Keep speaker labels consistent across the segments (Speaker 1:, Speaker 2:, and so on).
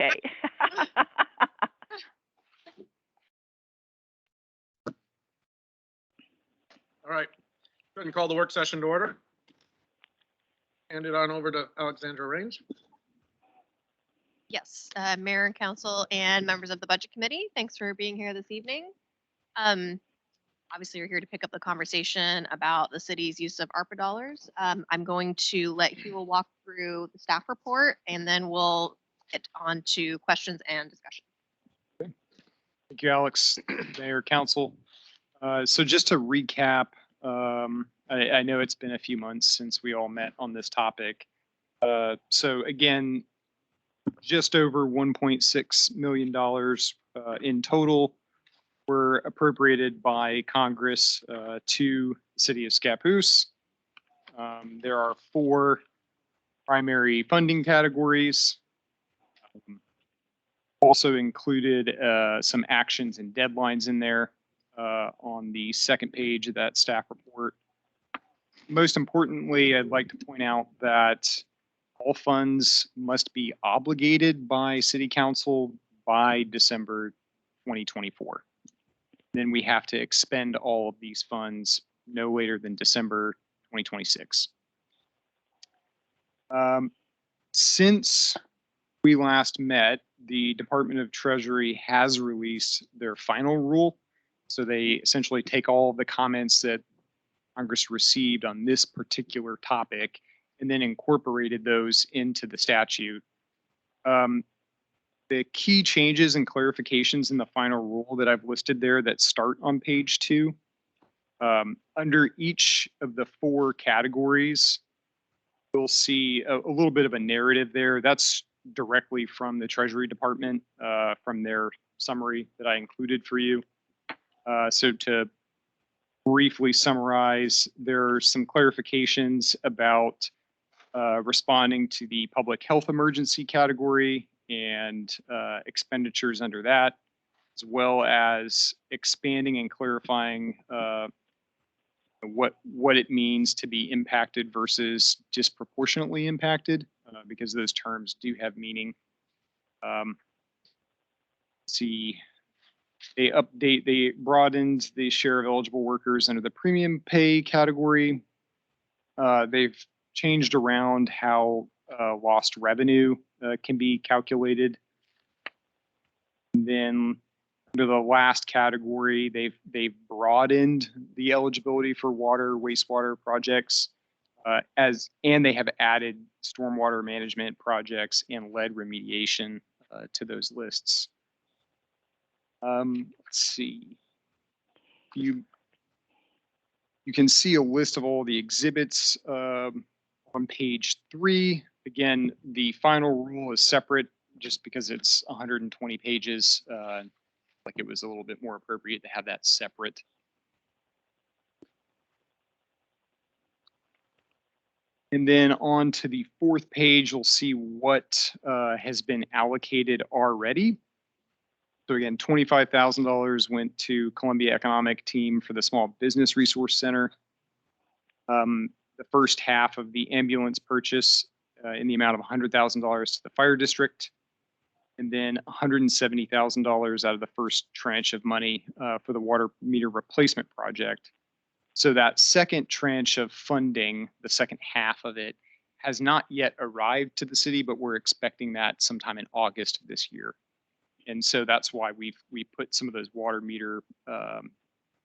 Speaker 1: Okay.
Speaker 2: All right, go ahead and call the work session to order. Hand it on over to Alexandra Rains.
Speaker 3: Yes, Mayor and Council and members of the Budget Committee, thanks for being here this evening. Obviously, you're here to pick up the conversation about the city's use of ARPA dollars. I'm going to let Hugh walk through the staff report, and then we'll get on to questions and discussion.
Speaker 4: Thank you, Alex, Mayor, Council. So just to recap, I know it's been a few months since we all met on this topic. So again, just over $1.6 million in total were appropriated by Congress to the city of Scappoose. There are 4 primary funding categories. Also included some actions and deadlines in there on the second page of that staff report. Most importantly, I'd like to point out that all funds must be obligated by City Council by December 2024. Then we have to expend all of these funds no later than December 2026. Since we last met, the Department of Treasury has released their final rule. So they essentially take all of the comments that Congress received on this particular topic and then incorporated those into the statute. The key changes and clarifications in the final rule that I've listed there that start on page 2, under each of the 4 categories, you'll see a little bit of a narrative there. That's directly from the Treasury Department, from their summary that I included for you. So to briefly summarize, there are some clarifications about responding to the public health emergency category and expenditures under that, as well as expanding and clarifying what it means to be impacted versus disproportionately impacted, because those terms do have meaning. They broadened the share of eligible workers under the premium pay category. They've changed around how lost revenue can be calculated. And then under the last category, they've broadened the eligibility for water, wastewater projects, and they have added stormwater management projects and lead remediation to those lists. Let's see. You can see a list of all the exhibits on page 3. Again, the final rule is separate just because it's 120 pages. Like it was a little bit more appropriate to have that separate. And then on to the 4th page, you'll see what has been allocated already. So again, $25,000 went to Columbia Economic Team for the Small Business Resource Center. The first half of the ambulance purchase in the amount of $100,000 to the fire district, and then $170,000 out of the first tranche of money for the water meter replacement project. So that second tranche of funding, the second half of it, has not yet arrived to the city, but we're expecting that sometime in August of this year. And so that's why we put some of those water meter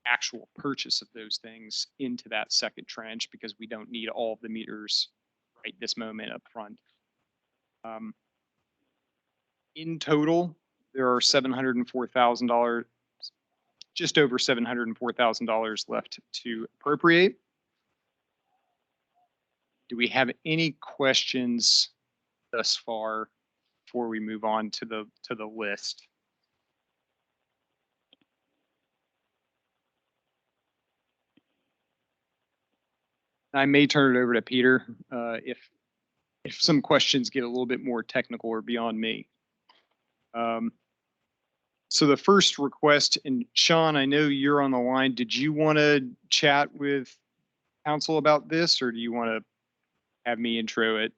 Speaker 4: actual purchase of those things into that second tranche, because we don't need all of the meters right this moment up front. In total, there are $704,000, just over $704,000 left to appropriate. Do we have any questions thus far before we move on to the list? I may turn it over to Peter if some questions get a little bit more technical or beyond me. So the first request, and Sean, I know you're on the line. Did you want to chat with council about this, or do you want to have me intro it?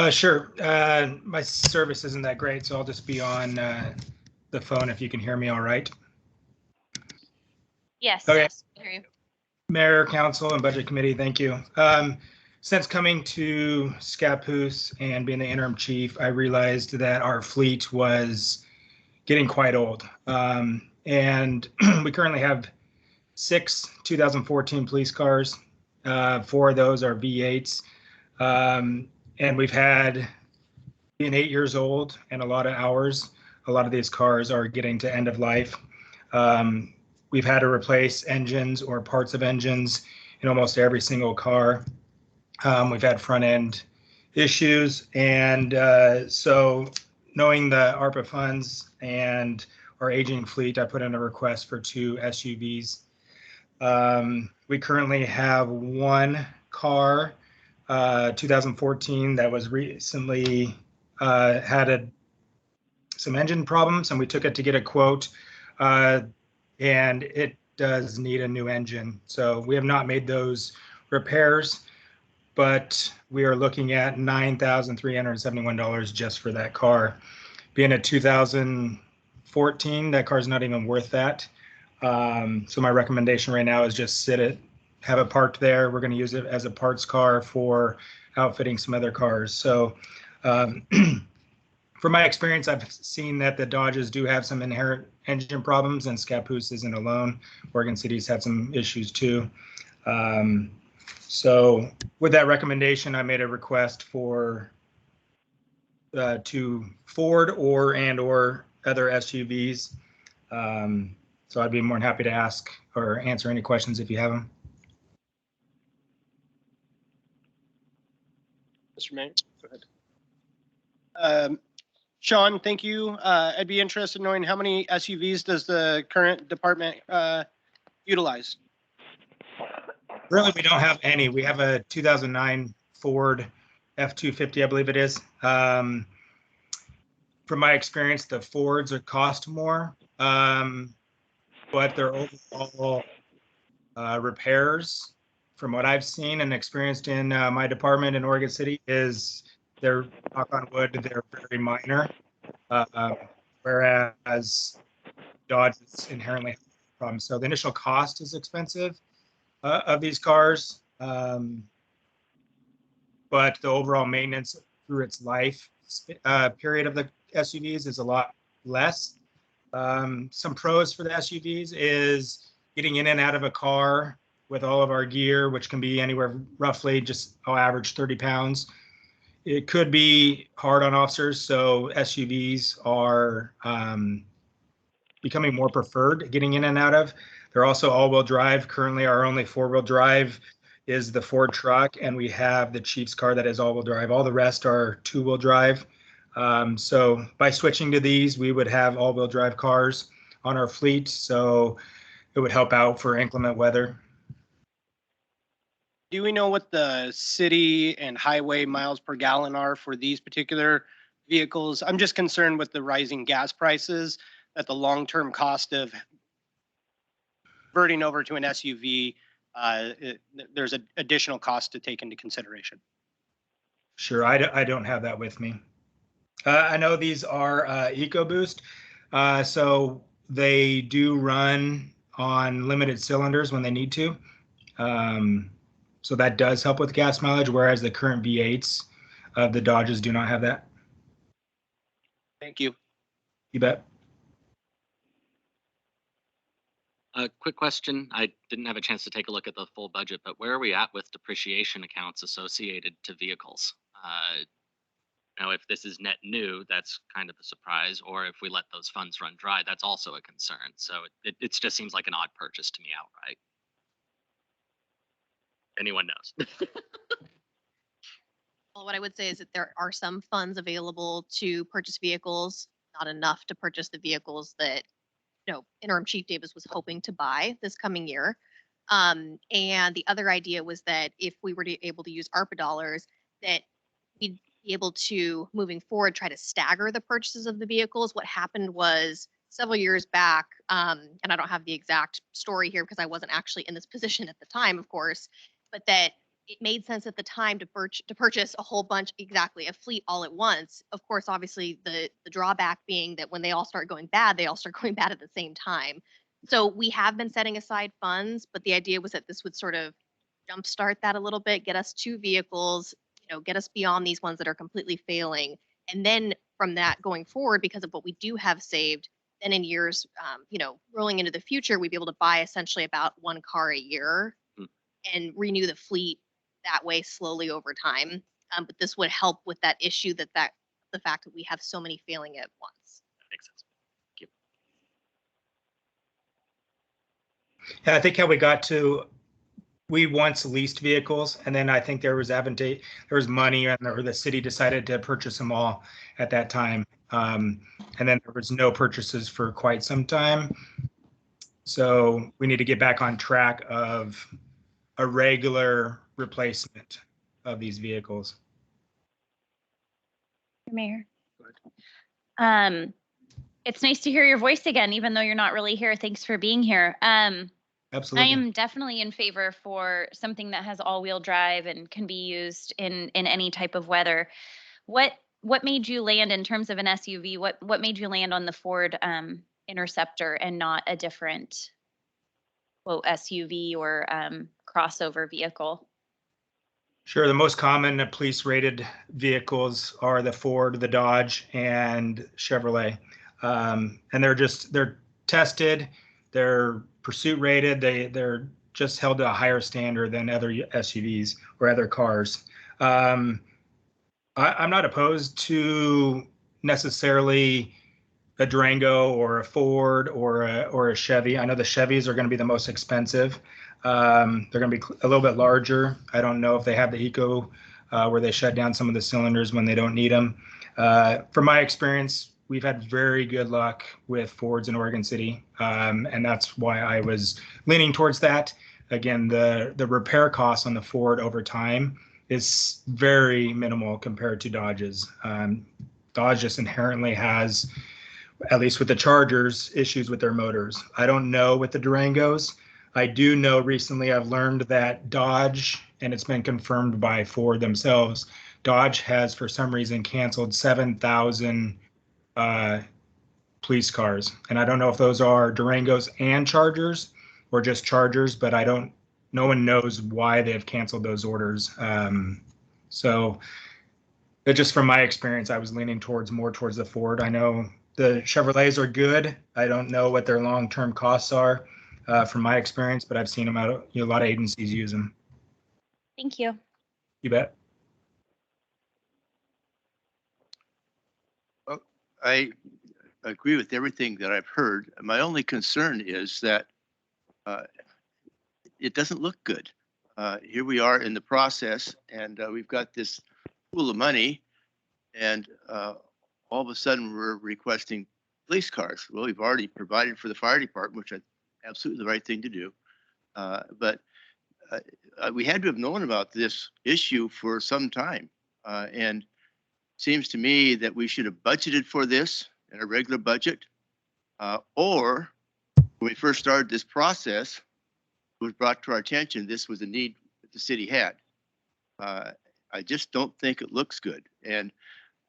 Speaker 1: Sure. My service isn't that great, so I'll just be on the phone if you can hear me all right.
Speaker 3: Yes.
Speaker 1: Okay.
Speaker 3: Yes. I hear you.
Speaker 1: Mayor, Council, and Budget Committee, thank you. Since coming to Scappoose and being the interim chief, I realized that our fleet was getting quite old. And we currently have 6 2014 police cars. 4 of those are V8s. And we've had, being 8 years old and a lot of hours, a lot of these cars are getting to end of life. We've had to replace engines or parts of engines in almost every single car. We've had front end issues. And so knowing the ARPA funds and our aging fleet, I put in a request for 2 SUVs. We currently have 1 car, 2014, that was recently had some engine problems, and we took it to get a quote, and it does need a new engine. So we have not made those repairs, but we are looking at $9,371 just for that car. Being a 2014, that car's not even worth that. So my recommendation right now is just have it parked there. We're going to use it as a parts car for outfitting some other cars. So from my experience, I've seen that the Dodges do have some inherent engine problems, and Scappoose isn't alone. Oregon City's had some issues too. So with that recommendation, I made a request for to Ford or other SUVs. So I'd be more than happy to ask or answer any questions if you have them.
Speaker 5: Mr. Mayor, go ahead. Sean, thank you. I'd be interested in knowing how many SUVs does the current department utilize?
Speaker 1: Really, we don't have any. We have a 2009 Ford F-250, I believe it is. From my experience, the Fords cost more, but their overall repairs, from what I've seen and experienced in my department in Oregon City, is they're, knock on wood, they're very minor. Whereas Dodge is inherently a problem. So the initial cost is expensive of these cars, but the overall maintenance through its life period of the SUVs is a lot less. Some pros for the SUVs is getting in and out of a car with all of our gear, which can be anywhere roughly just I'll average 30 pounds. It could be hard on officers, so SUVs are becoming more preferred getting in and out of. They're also all-wheel drive. Currently, our only 4-wheel drive is the Ford truck, and we have the Chiefs car that is all-wheel drive. All the rest are 2-wheel drive. So by switching to these, we would have all-wheel drive cars on our fleet, so it would help out for inclement weather.
Speaker 5: Do we know what the city and highway miles per gallon are for these particular vehicles? I'm just concerned with the rising gas prices, that the long-term cost of converting over to an SUV, there's an additional cost to take into consideration.
Speaker 1: Sure, I don't have that with me. I know these are EcoBoost, so they do run on limited cylinders when they need to. So that does help with gas mileage, whereas the current V8s of the Dodges do not have that.
Speaker 5: Thank you.
Speaker 1: You bet.
Speaker 6: A quick question. I didn't have a chance to take a look at the full budget, but where are we at with depreciation accounts associated to vehicles? Now, if this is net new, that's kind of a surprise, or if we let those funds run dry, that's also a concern. So it just seems like an odd purchase to me outright. Anyone knows?
Speaker 3: Well, what I would say is that there are some funds available to purchase vehicles, not enough to purchase the vehicles that, Interim Chief Davis was hoping to buy this coming year. And the other idea was that if we were able to use ARPA dollars, that we'd be able to, moving forward, try to stagger the purchases of the vehicles. What happened was several years back, and I don't have the exact story here because I wasn't actually in this position at the time, of course, but that it made sense at the time to purchase a whole bunch, exactly, a fleet all at once. Of course, obviously the drawback being that when they all start going bad, they all start going bad at the same time. So we have been setting aside funds, but the idea was that this would sort of jumpstart that a little bit, get us 2 vehicles, get us beyond these ones that are completely failing. And then from that going forward, because of what we do have saved, then in years, rolling into the future, we'd be able to buy essentially about 1 car a year and renew the fleet that way slowly over time. But this would help with that issue the fact that we have so many failing at once.
Speaker 6: That makes sense. Thank you.
Speaker 1: Yeah, I think how we got to, we once leased vehicles, and then I think there was money, and the city decided to purchase them all at that time. And then there was no purchases for quite some time. So we need to get back on track of a regular replacement of these vehicles.
Speaker 7: Mayor.
Speaker 2: Go ahead.
Speaker 7: It's nice to hear your voice again, even though you're not really here. Thanks for being here.
Speaker 1: Absolutely.
Speaker 7: I am definitely in favor for something that has all-wheel drive and can be used in any type of weather. What made you land in terms of an SUV? What made you land on the Ford Interceptor and not a different SUV or crossover vehicle?
Speaker 1: Sure. The most common police rated vehicles are the Ford, the Dodge, and Chevrolet. And they're tested, they're pursuit rated, they're just held to a higher standard than other SUVs or other cars. I'm not opposed to necessarily a Durango or a Ford or a Chevy. I know the Chevys are going to be the most expensive. They're going to be a little bit larger. I don't know if they have the eco where they shut down some of the cylinders when they don't need them. From my experience, we've had very good luck with Fords in Oregon City, and that's why I was leaning towards that. Again, the repair costs on the Ford over time is very minimal compared to Dodge's. Dodge just inherently has, at least with the Chargers, issues with their motors. I don't know with the Durangos. I do know recently I've learned that Dodge, and it's been confirmed by Ford themselves, Dodge has for some reason canceled 7,000 police cars. And I don't know if those are Durangos and Chargers or just Chargers, but no one knows why they've canceled those orders. So it just from my experience, I was leaning more towards the Ford. I know the Chevrolets are good. I don't know what their long-term costs are from my experience, but I've seen them out. A lot of agencies use them.
Speaker 7: Thank you.
Speaker 1: You bet.
Speaker 8: Well, I agree with everything that I've heard. My only concern is that it doesn't look good. Here we are in the process, and we've got this pool of money, and all of a sudden we're requesting police cars. Well, we've already provided for the fire department, which is absolutely the right thing to do. But we had to have known about this issue for some time. And it seems to me that we should have budgeted for this in a regular budget. Or when we first started this process, it was brought to our attention this was a need that the city had. I just don't think it looks good. And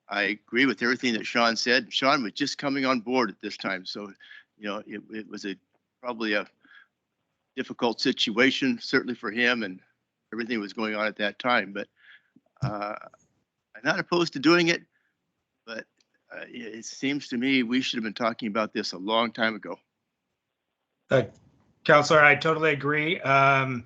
Speaker 8: I agree with everything that Sean said. Sean was just coming on board at this time. So, it was probably a difficult situation, certainly for him, and everything was going on at that time. But I'm not opposed to doing it, but it seems to me we should have been talking about this a long time ago.
Speaker 1: Counselor, I totally agree. I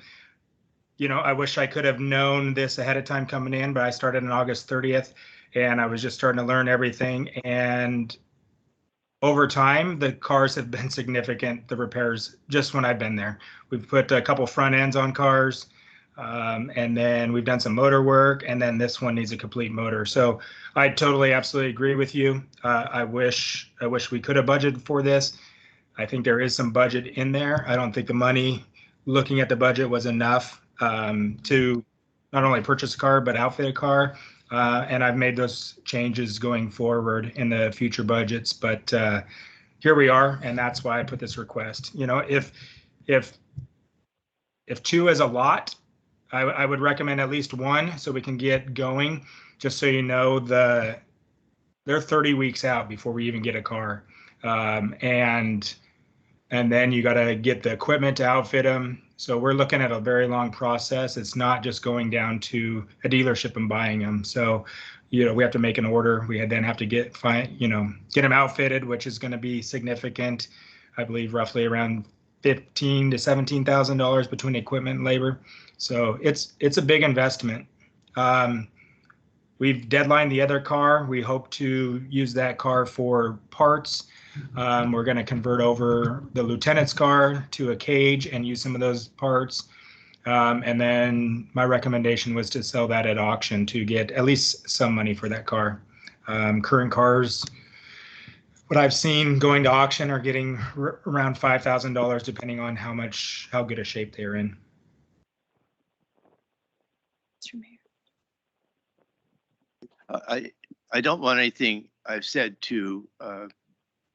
Speaker 1: wish I could have known this ahead of time coming in, but I started on August 30th, and I was just starting to learn everything. And over time, the cars have been significant, the repairs, just when I've been there. We've put a couple front ends on cars, and then we've done some motor work, and then this one needs a complete motor. So I totally, absolutely agree with you. I wish we could have budgeted for this. I think there is some budget in there. I don't think the money, looking at the budget, was enough to not only purchase a car, but outfit a car. And I've made those changes going forward in the future budgets, but here we are, and that's why I put this request. If 2 is a lot, I would recommend at least one so we can get going. Just so you know, they're 30 weeks out before we even get a car. And then you got to get the equipment to outfit them. So we're looking at a very long process. It's not just going down to a dealership and buying them. So, we have to make an order. We then have to get them outfitted, which is going to be significant. I believe roughly around $15,000 to $17,000 between equipment and labor. So it's a big investment. We've deadlined the other car. We hope to use that car for parts. We're going to convert over the lieutenant's car to a cage and use some of those parts. And then my recommendation was to sell that at auction to get at least some money for that car. Current cars, what I've seen going to auction, are getting around $5,000 depending on how good a shape they're in.
Speaker 7: Mr. Mayor.
Speaker 8: I don't want anything I've said to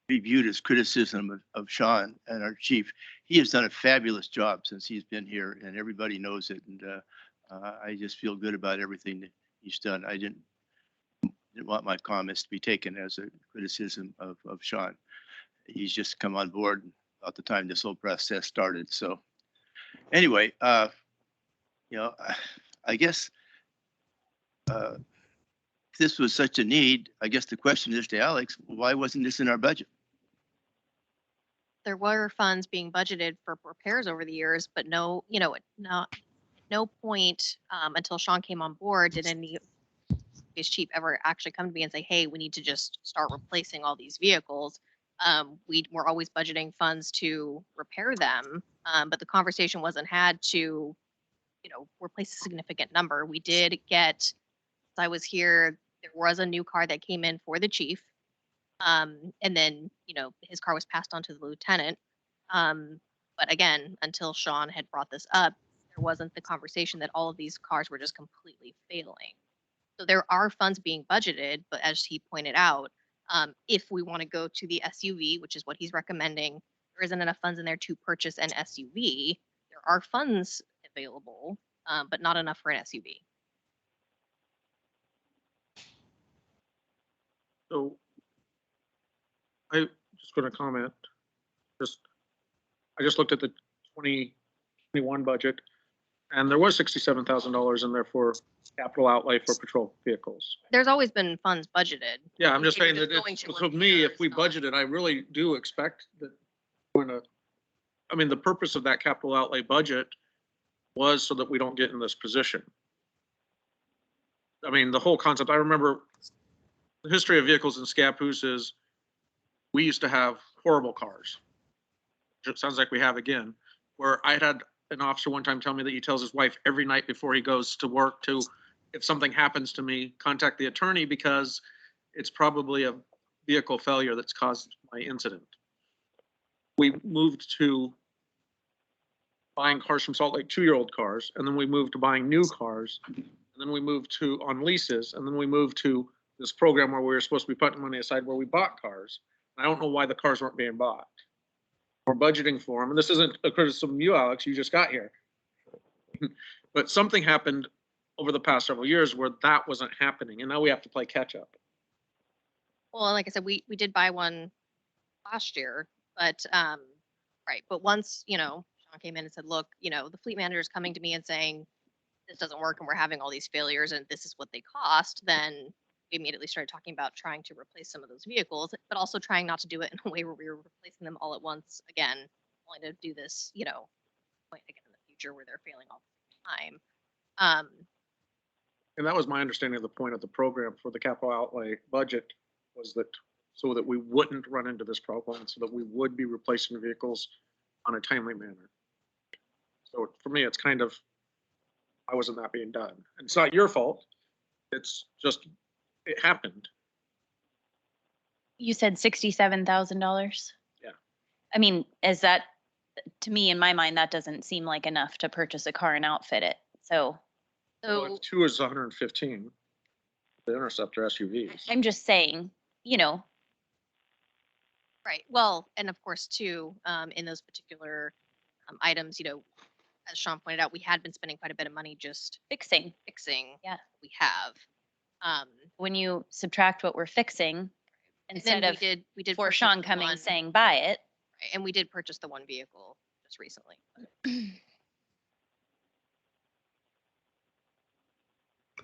Speaker 8: be viewed as criticism of Sean and our chief. He has done a fabulous job since he's been here, and everybody knows it. And I just feel good about everything that he's done. I didn't want my comments to be taken as a criticism of Sean. He's just come on board about the time this whole process started. So anyway, I guess if this was such a need, I guess the question is to Alex, why wasn't this in our budget?
Speaker 3: There were funds being budgeted for repairs over the years, but no point until Sean came on board did any previous chief ever actually come to me and say, hey, we need to just start replacing all these vehicles. We were always budgeting funds to repair them, but the conversation wasn't had to, replace a significant number. We did get, as I was here, there was a new car that came in for the chief. And then, his car was passed on to the lieutenant. But again, until Sean had brought this up, there wasn't the conversation that all of these cars were just completely failing. So there are funds being budgeted, but as he pointed out, if we want to go to the SUV, which is what he's recommending, there isn't enough funds in there to purchase an SUV. There are funds available, but not enough for an SUV.
Speaker 2: So I'm just going to comment. I just looked at the 2021 budget, and there was $67,000 in there for capital outlay for patrol vehicles.
Speaker 3: There's always been funds budgeted.
Speaker 2: Yeah, I'm just
Speaker 3: They were
Speaker 2: saying that
Speaker 3: going
Speaker 2: it's,
Speaker 3: to
Speaker 2: for
Speaker 3: one
Speaker 2: me,
Speaker 3: year,
Speaker 2: if we
Speaker 3: it's not-
Speaker 2: budgeted, I really do expect that we're gonna, the purpose of that capital outlay budget was so that we don't get in this position. The whole concept, I remember the history of vehicles in Scappoose is we used to have horrible cars. It sounds like we have again, where I had an officer one time tell me that he tells his wife every night before he goes to work to, if something happens to me, contact the attorney because it's probably a vehicle failure that's caused my incident. We moved to buying cars from Salt Lake, 2-year-old cars, and then we moved to buying new cars, and then we moved to on leases, and then we moved to this program where we were supposed to be putting money aside where we bought cars. I don't know why the cars weren't being bought. We're budgeting for them, and this isn't a criticism of you, Alex, you just got here. But something happened over the past several years where that wasn't happening, and now we have to play catch up.
Speaker 3: Well, like I said, we did buy one last year, but right. But once, Sean came in and said, look, the fleet manager is coming to me and saying this doesn't work and we're having all these failures and this is what they cost, then we immediately started talking about trying to replace some of those vehicles, but also trying not to do it in a way where we were replacing them all at once. Again, wanting to do this, point again in the future where they're failing all the time.
Speaker 2: And that was my understanding of the point of the program for the capital outlay budget, was that so that we wouldn't run into this problem, so that we would be replacing vehicles on a timely manner. So for me, it's kind of, why wasn't that being done? And it's not your fault. It's just, it happened.
Speaker 7: You said $67,000?
Speaker 2: Yeah.
Speaker 7: Is that, to me, in my mind, that doesn't seem like enough to purchase a car and outfit it. So
Speaker 2: Well, 2 is 115. The Interceptor SUVs.
Speaker 7: I'm just saying,
Speaker 3: Right. Well, and of course, too, in those particular items, as Sean pointed out, we had been spending quite a bit of money just
Speaker 7: Fixing.
Speaker 3: fixing
Speaker 7: Yeah.
Speaker 3: what we have.
Speaker 7: When you subtract what we're fixing,
Speaker 3: And
Speaker 7: instead
Speaker 3: then
Speaker 7: of
Speaker 3: we did
Speaker 7: for
Speaker 3: purchase
Speaker 7: Sean
Speaker 3: the
Speaker 7: coming
Speaker 3: one-
Speaker 7: saying buy it.
Speaker 3: and we did purchase the one vehicle just recently.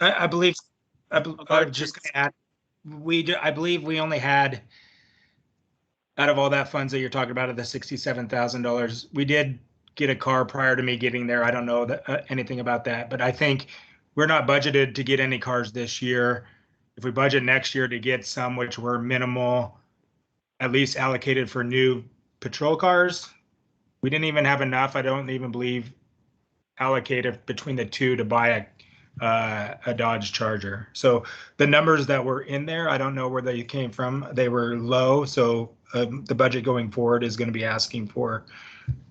Speaker 1: I believe,
Speaker 2: go ahead,
Speaker 1: just
Speaker 2: Chief.
Speaker 1: gonna add, I believe we only had, out of all that funds that you're talking about, of the $67,000, we did get a car prior to me getting there. I don't know anything about that, but I think we're not budgeted to get any cars this year. If we budget next year to get some, which were minimal, at least allocated for new patrol cars, we didn't even have enough. I don't even believe allocated between the two to buy a Dodge Charger. So the numbers that were in there, I don't know where they came from. They were low. So the budget going forward is going to be asking for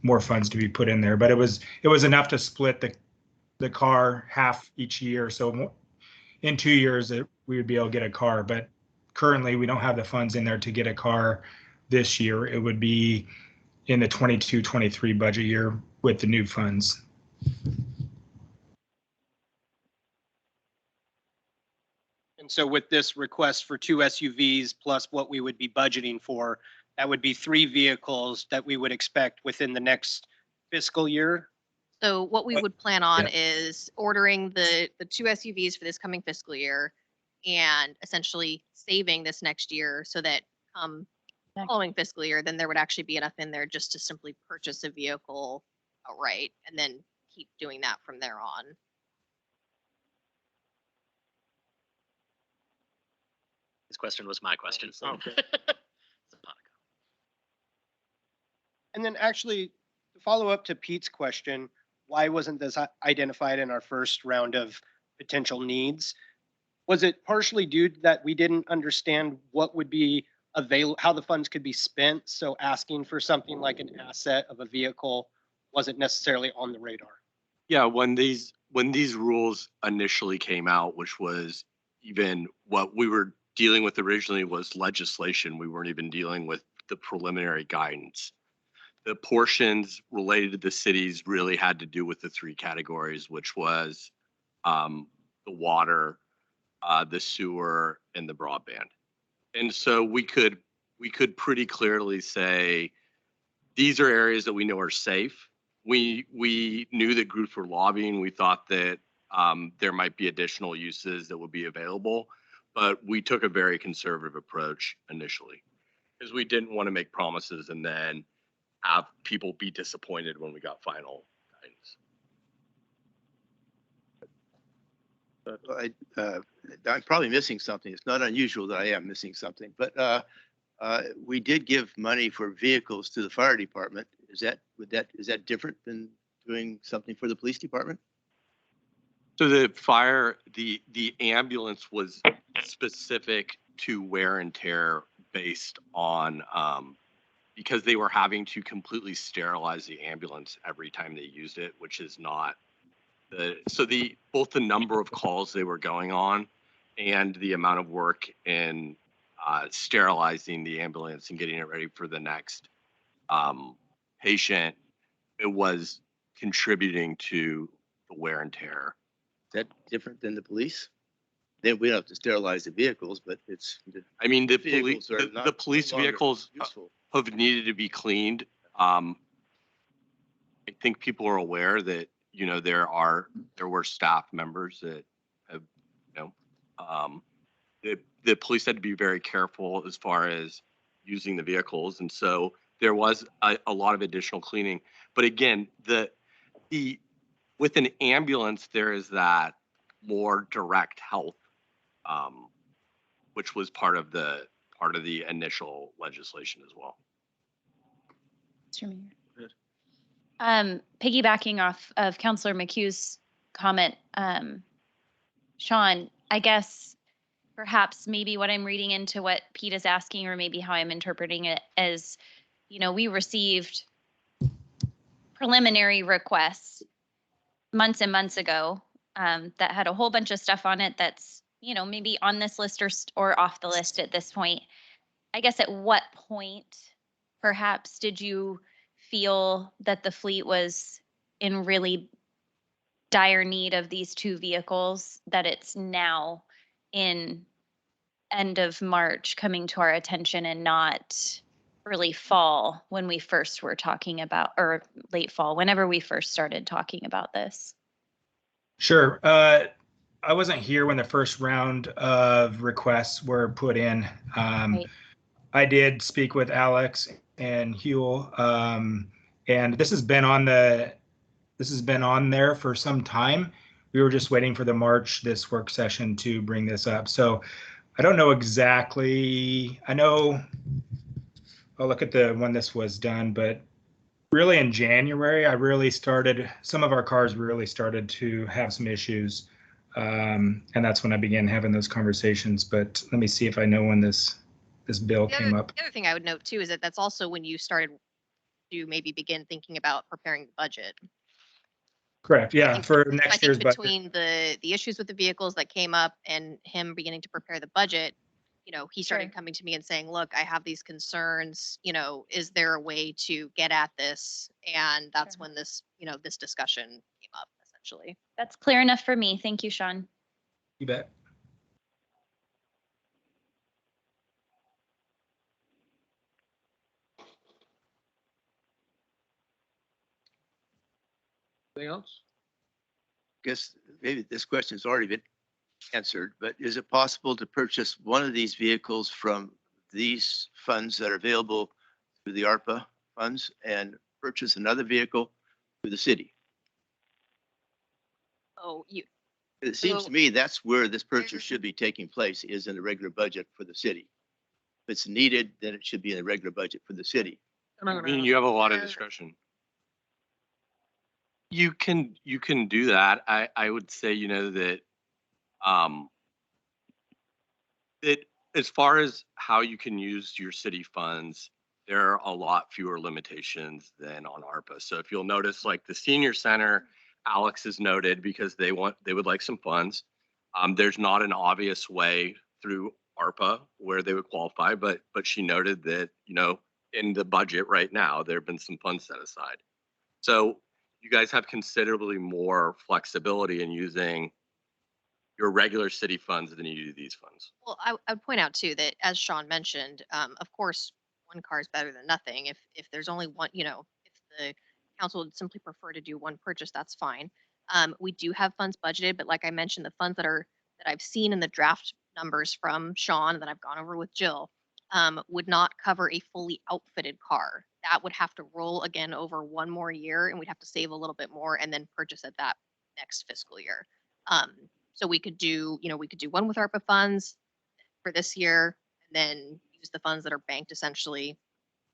Speaker 1: more funds to be put in there. But it was enough to split the car half each year. So in 2 years, we would be able to get a car. But currently, we don't have the funds in there to get a car this year. It would be in the 22-23 budget year with the new funds.
Speaker 5: And so with this request for 2 SUVs plus what we would be budgeting for, that would be 3 vehicles that we would expect within the next fiscal year.
Speaker 3: So what we would plan on
Speaker 1: Yeah.
Speaker 3: is ordering the 2 SUVs for this coming fiscal year and essentially saving this next year so that following fiscal year, then there would actually be enough in there just to simply purchase a vehicle outright and then keep doing that from there on.
Speaker 6: This question was my question. So.
Speaker 2: Okay.
Speaker 5: And then actually, to follow up to Pete's question, why wasn't this identified in our first round of potential needs? Was it partially due to that we didn't understand what would be available, how the funds could be spent? So asking for something like an asset of a vehicle wasn't necessarily on the radar.
Speaker 9: Yeah, when these rules initially came out, which was even what we were dealing with originally was legislation. We weren't even dealing with the preliminary guidance. The portions related to the cities really had to do with the 3 categories, which was the water, the sewer, and the broadband. And so we could pretty clearly say these are areas that we know are safe. We knew that groups were lobbying. We thought that there might be additional uses that would be available, but we took a very conservative approach initially because we didn't want to make promises and then have people be disappointed when we got final guidance.
Speaker 8: I'm probably missing something. It's not unusual that I am missing something, but we did give money for vehicles to the fire department. Is that different than doing something for the police department?
Speaker 9: So the ambulance was specific to wear and tear based on because they were having to completely sterilize the ambulance every time they used it, which is not both the number of calls they were going on and the amount of work in sterilizing the ambulance and getting it ready for the next patient, it was contributing to the wear and tear.
Speaker 8: Is that different than the police? Then we don't have to sterilize the vehicles, but it's.
Speaker 9: I mean, the
Speaker 8: vehicles are
Speaker 9: the police
Speaker 8: no longer
Speaker 9: vehicles
Speaker 8: useful.
Speaker 9: have needed to be cleaned. I think people are aware that, there were staff members that have, the police had to be very careful as far as using the vehicles. And so there was a lot of additional cleaning. But again, with an ambulance, there is that more direct health, which was part of the initial legislation as well.
Speaker 7: Mr. Mayor. Piggybacking off of Councilor McHugh's comment, Sean, I guess perhaps maybe what I'm reading into what Pete is asking, or maybe how I'm interpreting it as, we received preliminary requests months and months ago that had a whole bunch of stuff on it that's, maybe on this list or off the list at this point. I guess at what point perhaps did you feel that the fleet was in really dire need of these 2 vehicles, that it's now in end of March coming to our attention and not early fall when we first were talking about, or late fall, whenever we first started talking about this.
Speaker 1: Sure. I wasn't here when the first round of requests were put in.
Speaker 7: Right.
Speaker 1: I did speak with Alex and Huel, and this has been on there for some time. We were just waiting for this work session to bring this up. So I don't know exactly. I know I'll look at the when this was done, but really in January, some of our cars really started to have some issues. And that's when I began having those conversations. But let me see if I know when this bill came up.
Speaker 3: The other thing I would note too is that that's also when you started to maybe begin thinking about preparing the budget.
Speaker 1: Correct.
Speaker 3: I
Speaker 1: Yeah,
Speaker 3: think-
Speaker 1: for
Speaker 3: I
Speaker 1: next
Speaker 3: think
Speaker 1: year's budget.
Speaker 3: between the issues with the vehicles that came up and him beginning to prepare the budget, he started
Speaker 7: Sure.
Speaker 3: coming to me and saying, look, I have these concerns, is there a way to get at this? And that's
Speaker 7: Sure.
Speaker 3: when this discussion came up essentially.
Speaker 7: That's clear enough for me. Thank you, Sean.
Speaker 1: You bet.
Speaker 2: Anything else?
Speaker 8: Guess maybe this question's already been answered, but is it possible to purchase one of these vehicles from these funds that are available through the ARPA funds and purchase another vehicle through the city?
Speaker 3: Oh,
Speaker 8: It seems
Speaker 3: So-
Speaker 8: to me that's where this purchase should be taking place, is in the regular budget for the city. If it's needed, then it should be in the regular budget for the city.
Speaker 2: And I'm
Speaker 9: I
Speaker 2: gonna
Speaker 9: mean,
Speaker 2: ask
Speaker 9: you have a lot of
Speaker 2: where-
Speaker 9: discretion. You can do that. I would say, that, that as far as how you can use your city funds, there are a lot fewer limitations than on ARPA. So if you'll notice, like the senior center, Alex has noted, because they would like some funds. There's not an obvious way through ARPA where they would qualify, but she noted that, in the budget right now, there have been some funds set aside. So you guys have considerably more flexibility in using your regular city funds than you do these funds.
Speaker 3: Well, I would point out too that as Sean mentioned, of course, one car is better than nothing. If there's only one, if the council would simply prefer to do one purchase, that's fine. We do have funds budgeted, but like I mentioned, the funds that I've seen in the draft numbers from Sean and that I've gone over with Jill, would not cover a fully outfitted car. That would have to roll again over one more year, and we'd have to save a little bit more and then purchase it that next fiscal year. So we could do one with ARPA funds for this year, and then use the funds that are banked essentially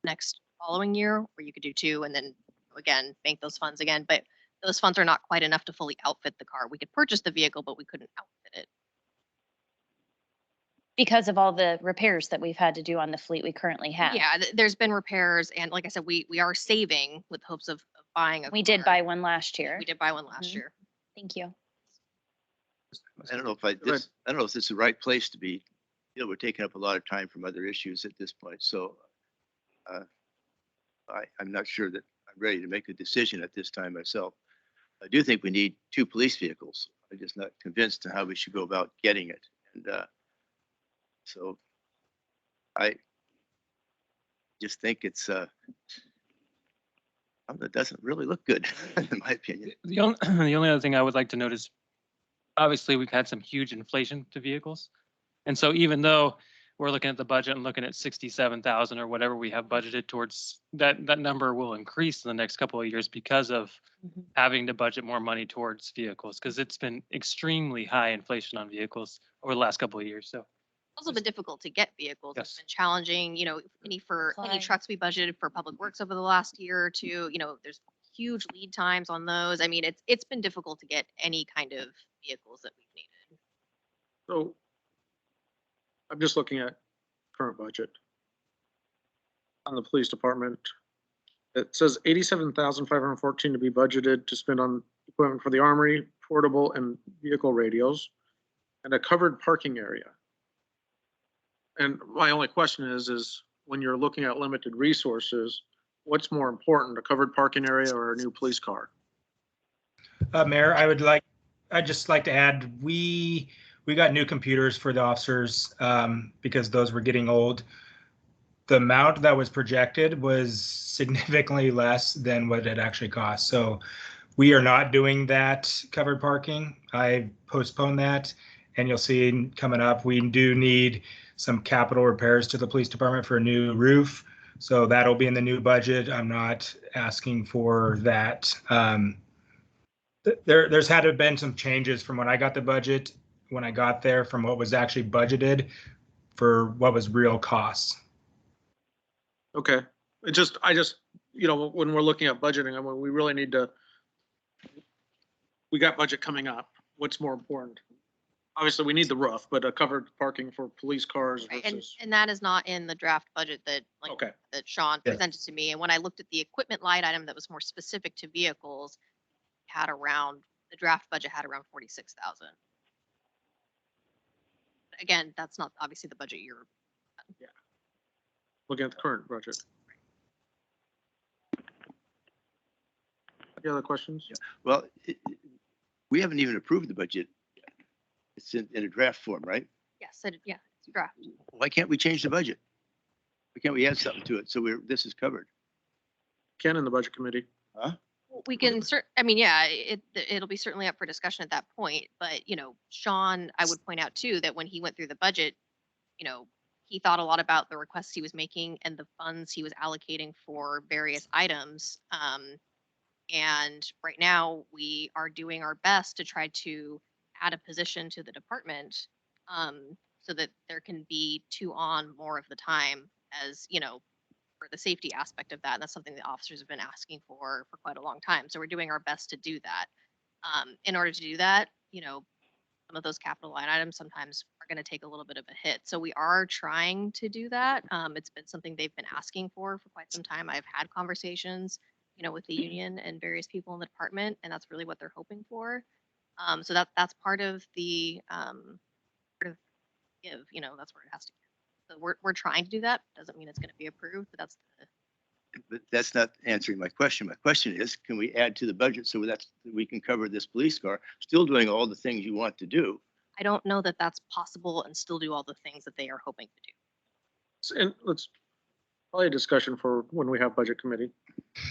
Speaker 3: next following year, or you could do 2 and then again bank those funds again. But those funds are not quite enough to fully outfit the car. We could purchase the vehicle, but we couldn't outfit it.
Speaker 7: Because of all the repairs that we've had to do on the fleet we currently have.
Speaker 3: Yeah, there's been repairs, and like I said, we are saving with hopes of buying a
Speaker 7: We did
Speaker 3: car.
Speaker 7: buy one last year.
Speaker 3: We did buy one last
Speaker 7: Mhm.
Speaker 3: year.
Speaker 7: Thank you.
Speaker 8: I don't know if
Speaker 2: Go ahead.
Speaker 8: I don't know if this is the right place to be. We're taking up a lot of time from other issues at this point. So I'm not sure that I'm ready to make a decision at this time myself. I do think we need 2 police vehicles. I'm just not convinced on how we should go about getting it. And so I just think it's that doesn't really look good, in my opinion.
Speaker 10: The only, the only other thing I would like to note is, obviously, we've had some huge inflation to vehicles. And so even though we're looking at the budget and looking at 67,000 or whatever we have budgeted towards, that number will increase in the next couple of years because of
Speaker 7: Mhm.
Speaker 10: having to budget more money towards vehicles, because it's been extremely high inflation on vehicles over the last couple of years. So
Speaker 3: It's also been difficult to get vehicles. It's
Speaker 10: Yes.
Speaker 3: been challenging, any
Speaker 7: Supply.
Speaker 3: trucks we budgeted for public works over the last year or two, there's huge lead times on those. I mean, it's been difficult to get any kind of vehicles that we've needed.
Speaker 2: So I'm just looking at current budget on the police department. It says 87,514 to be budgeted to spend on equipment for the armory, portable and vehicle radios, and a covered parking area. And my only question is when you're looking at limited resources, what's more important, a covered parking area or a new police car?
Speaker 1: Mayor, I'd just like to add, we got new computers for the officers because those were getting old. The amount that was projected was significantly less than what it actually cost. So we are not doing that covered parking. I postponed that, and you'll see coming up, we do need some capital repairs to the police department for a new roof. So that'll be in the new budget. I'm not asking for that. There's had to have been some changes from when I got the budget, when I got there, from what was actually budgeted for what was real costs.
Speaker 2: Okay, I just, when we're looking at budgeting, I mean, we really need to, we got budget coming up. What's more important? Obviously, we need the roof, but a covered parking for police cars
Speaker 3: Right,
Speaker 2: versus,
Speaker 3: and that is not in the draft budget that, like,
Speaker 2: okay,
Speaker 3: that Sean
Speaker 1: Yeah.
Speaker 3: presented to me. And when I looked at the equipment line item that was more specific to vehicles, the draft budget had around 46,000. Again, that's not obviously the budget you're,
Speaker 2: looking at the current budget. Any other questions?
Speaker 8: Well, we haven't even approved the budget. It's in a draft form, right?
Speaker 3: yes, yeah, it's draft.
Speaker 8: Why can't we change the budget? Why can't we add something to it so this is covered?
Speaker 2: Ken in the budget committee.
Speaker 3: We can I mean, yeah, it'll be certainly up for discussion at that point, but, Sean, I would point out too, that when he went through the budget, he thought a lot about the requests he was making and the funds he was allocating for various items. And right now we are doing our best to try to add a position to the department, so that there can be 2 on more of the time, as, for the safety aspect of that. And that's something the officers have been asking for quite a long time. So we're doing our best to do that. In order to do that, some of those capital line items sometimes are going to take a little bit of a hit. So we are trying to do that. It's been something they've been asking for quite some time. I've had conversations, with the union and various people in the department, and that's really what they're hoping for. So that's part of the sort of give, that's where it has to go. So we're trying to do that. Doesn't mean it's going to be approved, but
Speaker 8: But that's not answering my question. My question is, can we add to the budget so we can cover this police car, still doing all the things you want to do?
Speaker 3: I don't know that that's possible and still do all the things that they are hoping to do.
Speaker 2: And let's probably a discussion for when we have budget committee.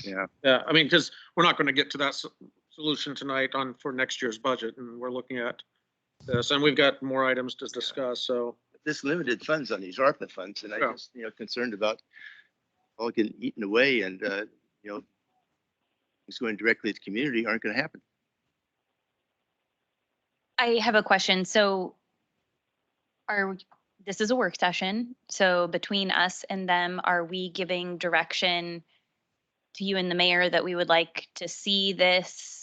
Speaker 8: Yeah.
Speaker 2: Yeah, I mean, because we're not going to get to that solution tonight for next year's budget, and we're looking at this, and we've got more items to discuss, so.
Speaker 8: This limited funds on these ARPA funds, and I
Speaker 2: Yeah.
Speaker 8: just, concerned about all getting eaten away and, it's going directly to the community aren't going to happen.
Speaker 7: I have a question. So this is a work session. So between us and them, are we giving direction to you and the mayor that we would like to see this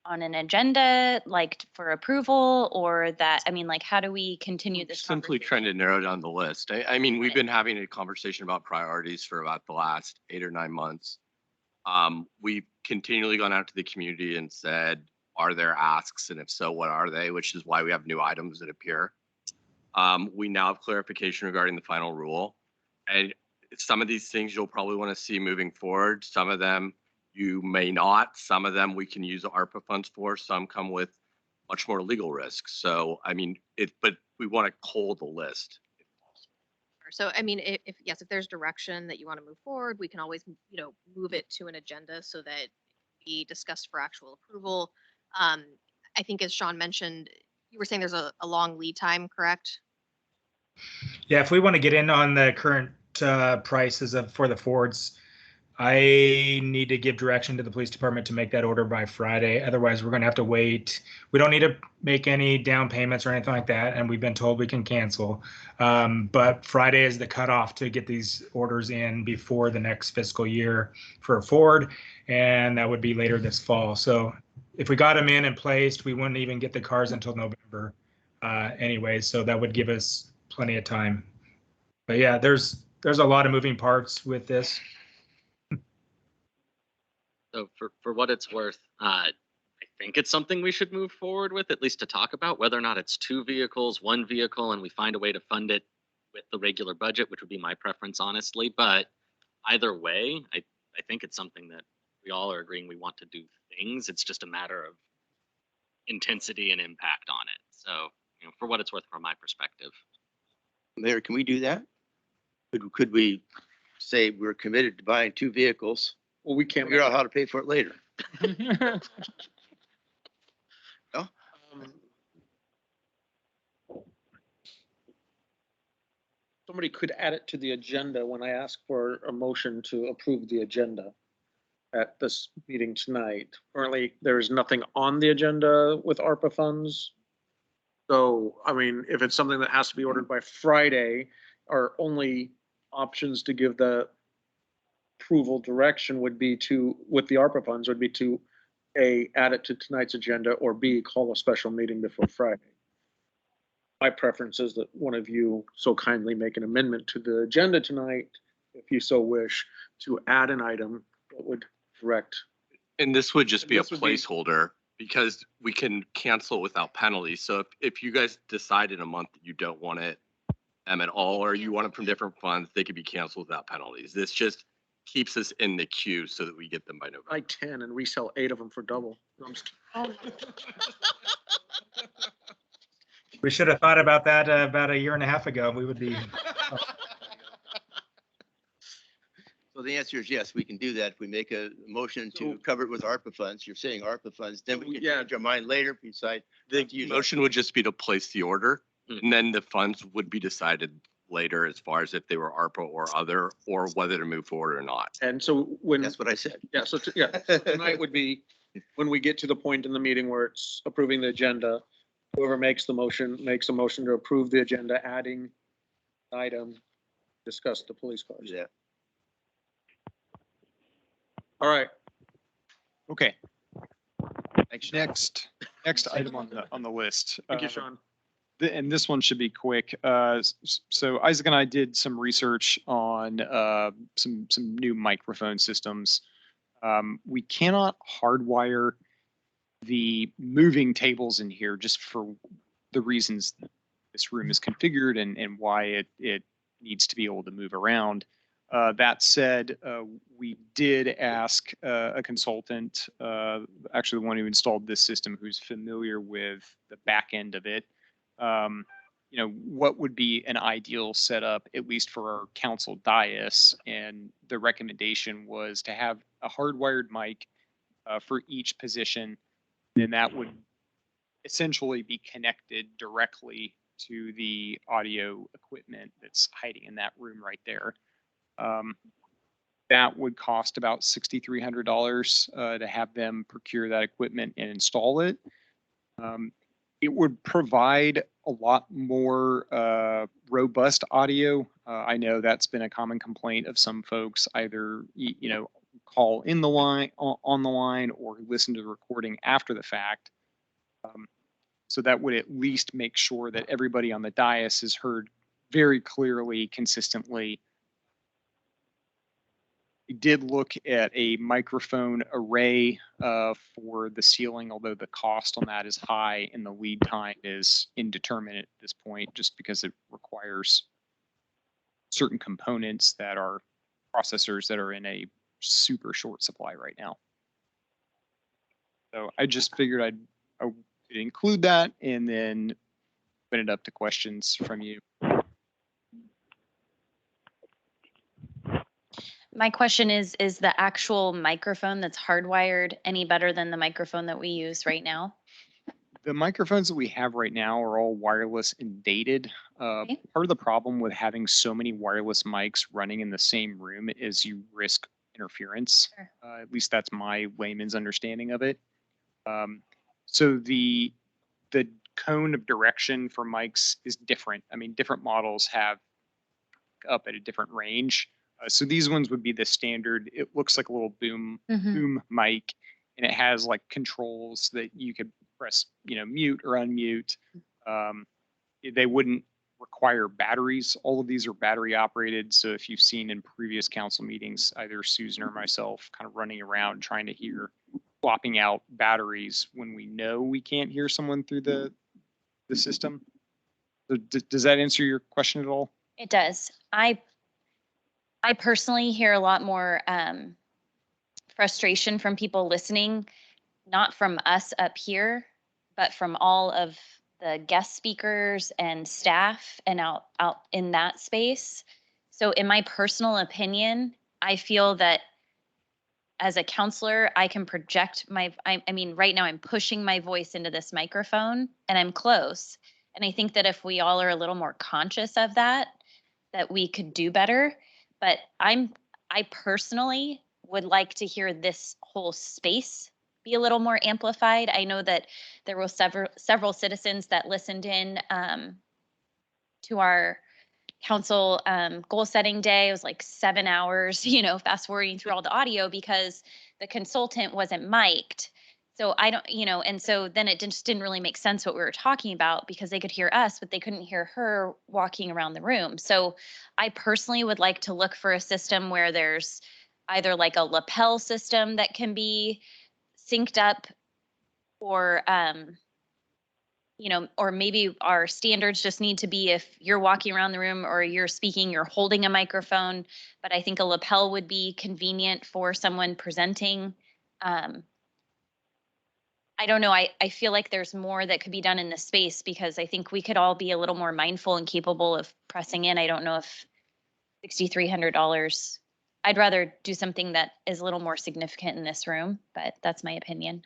Speaker 7: on an agenda, like for approval, or that, I mean, like, how do we continue this
Speaker 9: Simply
Speaker 7: conversation?
Speaker 9: trying to narrow down the list. I mean, we've been having a conversation about priorities for about the last 8 or 9 months. We've continually gone out to the community and said, are there asks? And if so, what are they? Which is why we have new items that appear. We now have clarification regarding the final rule. And some of these things you'll probably want to see moving forward. Some of them you may not. Some of them we can use ARPA funds for. Some come with much more legal risk. So, I mean, but we want to cull the list.
Speaker 3: So, I mean, if there's direction that you want to move forward, we can always, move it to an agenda so that it can be discussed for actual approval. I think as Sean mentioned, you were saying there's a long lead time, correct?
Speaker 1: Yeah, if we want to get in on the current prices for the Fords, I need to give direction to the police department to make that order by Friday. Otherwise, we're going to have to wait. We don't need to make any down payments or anything like that, and we've been told we can cancel. But Friday is the cutoff to get these orders in before the next fiscal year for a Ford, and that would be later this fall. So if we got them in and placed, we wouldn't even get the cars until November anyway. So that would give us plenty of time. But yeah, there's a lot of moving parts with this.
Speaker 6: So for what it's worth, I think it's something we should move forward with, at least to talk about whether or not it's 2 vehicles, 1 vehicle, and we find a way to fund it with the regular budget, which would be my preference, honestly. But either way, I think it's something that we all are agreeing we want to do things. It's just a matter of intensity and impact on it. So, you know, for what it's worth from my perspective.
Speaker 8: Mayor, can we do that? Could we say we're committed to buying 2 vehicles,
Speaker 2: Well, we can't.
Speaker 8: figure out how to pay for it later?
Speaker 2: Somebody could add it to the agenda when I ask for a motion to approve the agenda at this meeting tonight. Currently, there is nothing on the agenda with ARPA funds. So, I mean, if it's something that has to be ordered by Friday, our only options to give the approval direction would be to, with the ARPA funds, would be to A, add it to tonight's agenda, or B, call a special meeting before Friday. My preference is that one of you so kindly make an amendment to the agenda tonight, if you so wish, to add an item that would direct.
Speaker 9: And this would just be a
Speaker 2: This would be-
Speaker 9: placeholder because we can cancel without penalty. So if you guys decide in a month that you don't want it at all, or you want it from different funds, they could be canceled without penalties. This just keeps us in the queue so that we get them by November.
Speaker 2: Buy 10 and resell 8 of them for double. No, I'm just
Speaker 1: We should have thought about that about a year and a half ago. We would be.
Speaker 8: So the answer is yes, we can do that. If we make a motion to
Speaker 2: So-
Speaker 8: cover it with ARPA funds, you're saying ARPA funds, then we can
Speaker 2: Yeah.
Speaker 8: change our mind later, if we decide.
Speaker 9: The
Speaker 8: not to use
Speaker 9: motion would just be to place the order,
Speaker 6: Hmm.
Speaker 9: and then the funds would be decided later as far as if they were ARPA or other, or whether to move forward or not.
Speaker 2: And so when,
Speaker 8: That's what I said.
Speaker 2: yeah, so, yeah, tonight would be when we get to the point in the meeting where it's approving the agenda, whoever makes a motion to approve the agenda, adding item, discuss the police cars.
Speaker 8: Yeah.
Speaker 2: All right,
Speaker 4: Okay,
Speaker 8: Thanks, Sean.
Speaker 4: next item on the list.
Speaker 2: thank you, Sean.
Speaker 4: And this one should be quick. So Isaac and I did some research on some new microphone systems. We cannot hardwire the moving tables in here just for the reasons this room is configured and why it needs to be able to move around. That said, we did ask a consultant, actually the one who installed this system, who's familiar with the back end of it. You know, what would be an ideal setup, at least for our council dais? And the recommendation was to have a hardwired mic for each position, and that would essentially be connected directly to the audio equipment that's hiding in that room right there. That would cost about $6,300 to have them procure that equipment and install it. It would provide a lot more robust audio. I know that's been a common complaint of some folks, either you know, call in the line on the line or listen to the recording after the fact. So that would at least make sure that everybody on the dais is heard very clearly, consistently. We did look at a microphone array for the ceiling, although the cost on that is high and the lead time is indeterminate at this point, just because it requires certain components that are processors that are in a super short supply right now. So I just figured I'd include that and then open it up to questions from you.
Speaker 7: My question is the actual microphone that's hardwired any better than the microphone that we use right now?
Speaker 4: The microphones that we have right now are all wireless and dated.
Speaker 7: Okay.
Speaker 4: Part of the problem with having so many wireless mics running in the same room is you risk interference.
Speaker 7: Sure.
Speaker 4: At least that's my layman's understanding of it. So the cone of direction for mics is different. I mean, different models have up at a different range. So these ones would be the standard. It looks like a little boom mic, and it has like controls that you could press, you know, mute or unmute. They wouldn't require batteries. All of these are battery operated. So if you've seen in previous council meetings, either Susan or myself kind of running around trying to hear, swapping out batteries when we know we can't hear someone through the system. So does that answer your question at all?
Speaker 7: It does. I personally hear a lot more frustration from people listening, not from us up here, but from all of the guest speakers and staff and out in that space. So in my personal opinion, I feel that as a counselor, I can project I mean, right now I'm pushing my voice into this microphone and I'm close. And I think that if we all are a little more conscious of that, that we could do better. But I personally would like to hear this whole space be a little more amplified. I know that there were several citizens that listened in to our council goal setting day. It was like 7 hours, fast forwarding through all the audio because the consultant wasn't mic'd. So I don't, and so then it just didn't really make sense what we were talking about because they could hear us, but they couldn't hear her walking around the room. So I personally would like to look for a system where there's either like a lapel system that can be synced up or or maybe our standards just need to be if you're walking around the room or you're speaking, you're holding a microphone. But I think a lapel would be convenient for someone presenting. I don't know. I feel like there's more that could be done in this space because I think we could all be a little more mindful and capable of pressing in. I don't know if $6,300. I'd rather do something that is a little more significant in this room, but that's my opinion.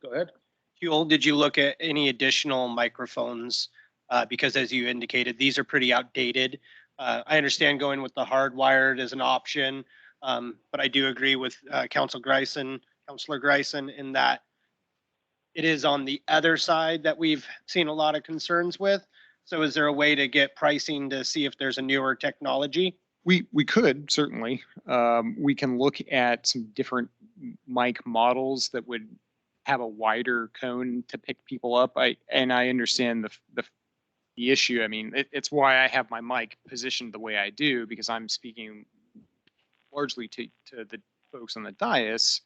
Speaker 2: Go ahead.
Speaker 5: Huel, did you look at any additional microphones? Because as you indicated, these are pretty outdated. I understand going with the hardwired as an option, but I do agree with Counselor Greisen in that it is on the other side that we've seen a lot of concerns with. So is there a way to get pricing to see if there's a newer technology?
Speaker 4: We could certainly. We can look at some different mic models that would have a wider cone to pick people up. I understand the issue. I mean, it's why I have my mic positioned the way I do because I'm speaking largely to the folks on the dais.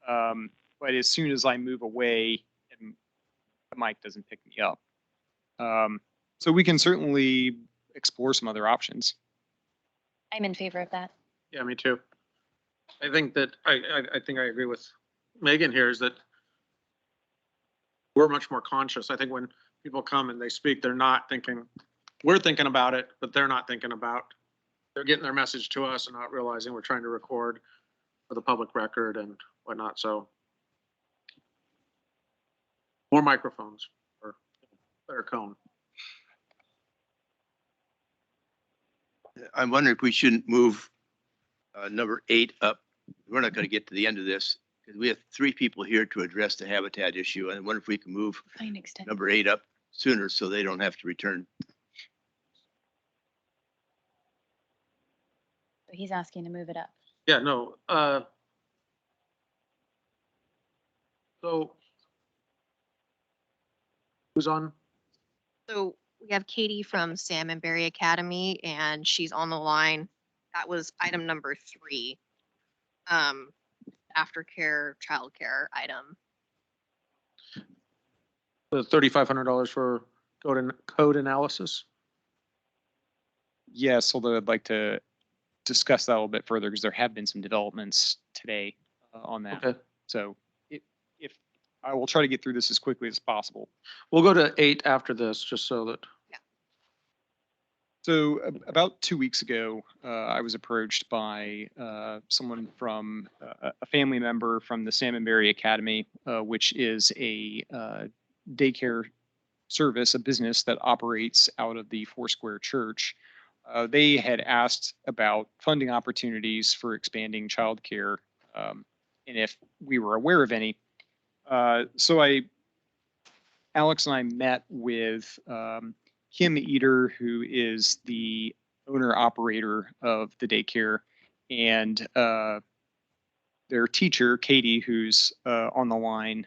Speaker 4: But as soon as I move away, the mic doesn't pick me up. So we can certainly explore some other options.
Speaker 7: I'm in favor of that.
Speaker 2: Yeah, me too. I think that I think I agree with Megan here is that we're much more conscious. I think when people come and they speak, they're not thinking, we're thinking about it, but they're not thinking about, they're getting their message to us and not realizing we're trying to record for the public record and whatnot. So more microphones or better cone.
Speaker 8: I'm wondering if we shouldn't move number 8 up. We're not going to get to the end of this because we have 3 people here to address the habitat issue. And I wonder if we can move number 8 up sooner so they don't have to return.
Speaker 7: So he's asking to move it up.
Speaker 2: Yeah, no. So who's on?
Speaker 3: So we have Katie from Salmonberry Academy, and she's on the line. That was item number 3. Aftercare, childcare item.
Speaker 2: The $3,500 for code analysis.
Speaker 4: Yes, although I'd like to discuss that a little bit further because there have been some developments today on that.
Speaker 2: Okay.
Speaker 4: So if I will try to get through this as quickly as possible.
Speaker 2: We'll go to 8 after this, just so that.
Speaker 4: So about 2 weeks ago, I was approached by someone from a family member from the Salmonberry Academy, which is a daycare service, a business that operates out of the Foursquare Church. They had asked about funding opportunities for expanding childcare and if we were aware of any. So Alex and I met with Kim Eater, who is the owner-operator of the daycare, and their teacher, Katie, who's on the line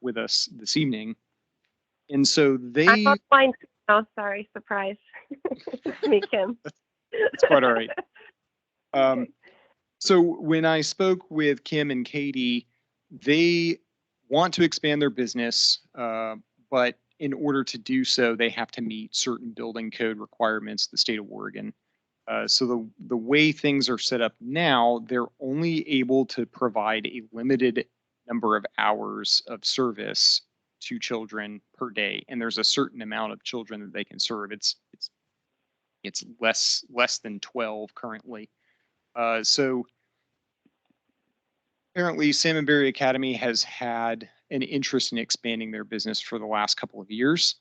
Speaker 4: with us this evening. And so they...
Speaker 11: I'm on the line now. Sorry, surprise. It's me, Kim.
Speaker 4: It's quite all right. So when I spoke with Kim and Katie, they want to expand their business, but in order to do so, they have to meet certain building code requirements of the state of Oregon. So the way things are set up now, they're only able to provide a limited number of hours of service to children per day, and there's a certain amount of children that they can serve. It's less than 12 currently. So apparently, Salmonberry Academy has had an interest in expanding their business for the last couple of years.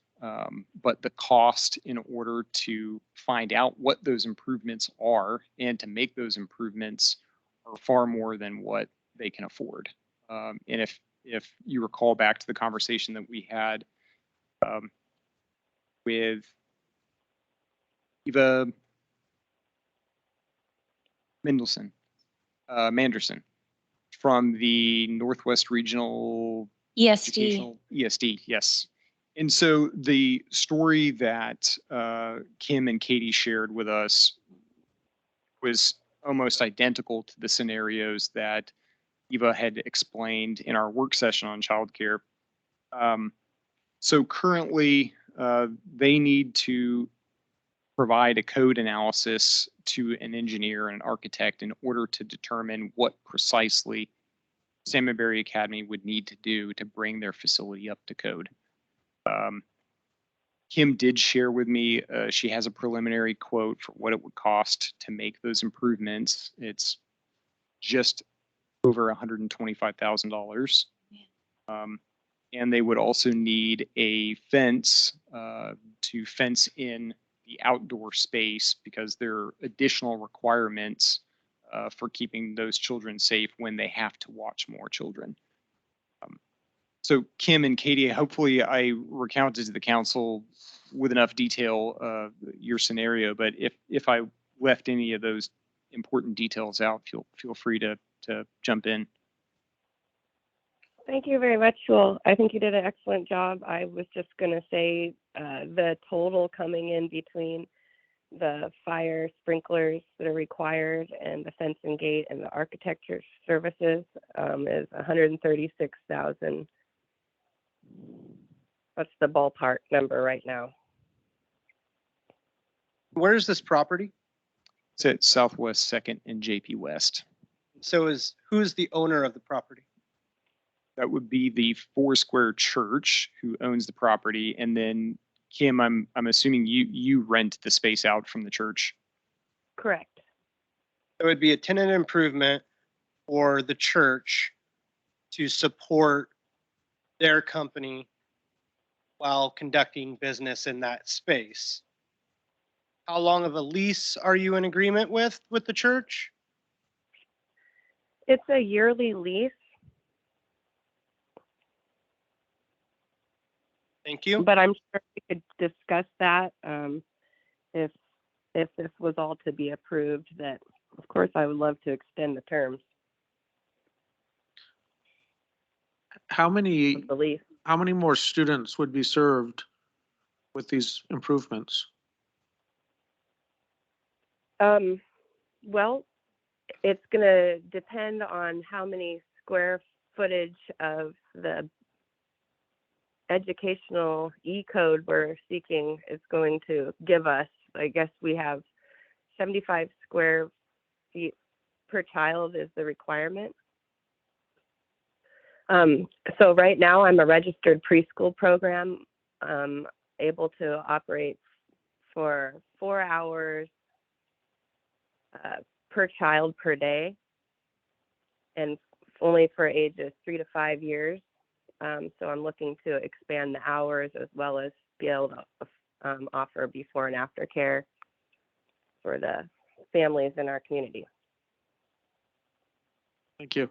Speaker 4: But the cost in order to find out what those improvements are and to make those improvements are far more than what they can afford. And if you recall back to the conversation that we had with Eva Manderson from the Northwest Regional
Speaker 7: ESD.
Speaker 4: ESD, yes. And so the story that Kim and Katie shared with us was almost identical to the scenarios that Eva had explained in our work session on childcare. So currently, they need to provide a code analysis to an engineer and an architect in order to determine what precisely Salmonberry Academy would need to do to bring their facility up to code. Kim did share with me, she has a preliminary quote for what it would cost to make those improvements. It's just over $125,000. And they would also need a fence to fence in the outdoor space because there are additional requirements for keeping those children safe when they have to watch more children. So Kim and Katie, hopefully I recounted to the council with enough detail your scenario, but if I left any of those important details out, feel free to jump in.
Speaker 11: Thank you very much, Joel. I think you did an excellent job. I was just going to say the total coming in between the fire sprinklers that are required and the fence and gate and the architecture services is $136,000. That's the ballpark number right now.
Speaker 5: Where is this property?
Speaker 4: It's at Southwest 2nd and JP West.
Speaker 5: So who's the owner of the property?
Speaker 4: That would be the Foursquare Church who owns the property, and then Kim, I'm assuming you rent the space out from the church.
Speaker 11: Correct.
Speaker 5: It would be a tenant improvement for the church to support their company while conducting business in that space. How long of a lease are you in agreement with the church?
Speaker 11: It's a yearly lease.
Speaker 5: Thank you.
Speaker 11: But I'm sure we could discuss that if this was all to be approved. That of course I would love to extend the terms
Speaker 2: How many,
Speaker 11: of the lease.
Speaker 2: how many more students would be served with these improvements?
Speaker 11: Well, it's going to depend on how many square footage of the educational E-code we're seeking is going to give us. I guess we have 75 square feet per child is the requirement. So right now I'm a registered preschool program, able to operate for 4 hours per child per day, and only for ages 3 to 5 years. So I'm looking to expand the hours as well as be able to offer before and after care for the families in our community.
Speaker 2: Thank you.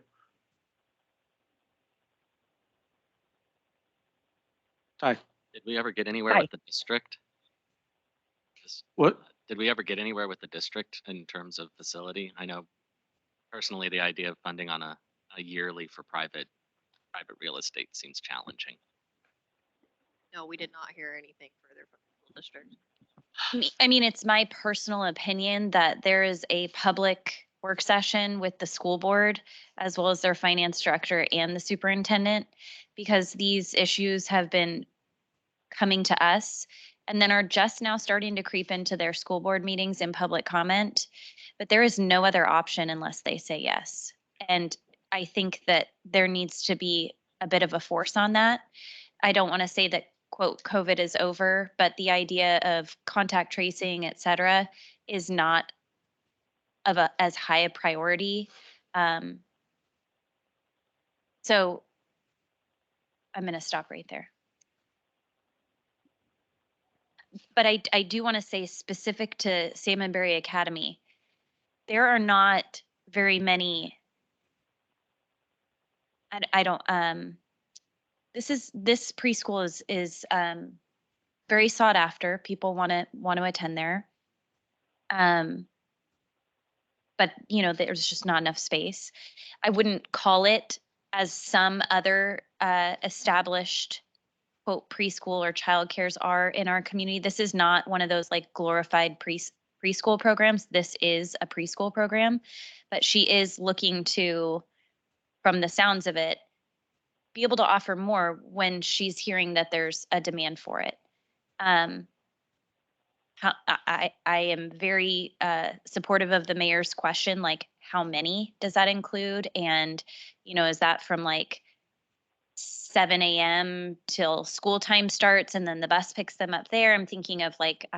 Speaker 2: Hi.
Speaker 6: Did we ever get anywhere
Speaker 11: Hi.
Speaker 6: with the district?
Speaker 2: What?
Speaker 6: Did we ever get anywhere with the district in terms of facility? I know personally the idea of funding on a yearly for private real estate seems challenging.
Speaker 3: No, we did not hear anything further from the school district.
Speaker 7: I mean, it's my personal opinion that there is a public work session with the school board as well as their finance director and the superintendent, because these issues have been coming to us and then are just now starting to creep into their school board meetings and public comment. But there is no other option unless they say yes. And I think that there needs to be a bit of a force on that. I don't want to say that, quote, COVID is over, but the idea of contact tracing, et cetera, is not of as high a priority. So I'm going to stop right there. But I do want to say, specific to Salmonberry Academy, there are not very many. I don't. This preschool is very sought after. People want to attend there. But there's just not enough space. I wouldn't call it, as some other established, quote, preschool or childcares are in our community. This is not one of those like glorified preschool programs. This is a preschool program, but she is looking to, from the sounds of it, be able to offer more when she's hearing that there's a demand for it. I am very supportive of the mayor's question, like how many does that include? And, is that from like 7 a.m. till school time starts and then the bus picks them up there? I'm thinking of like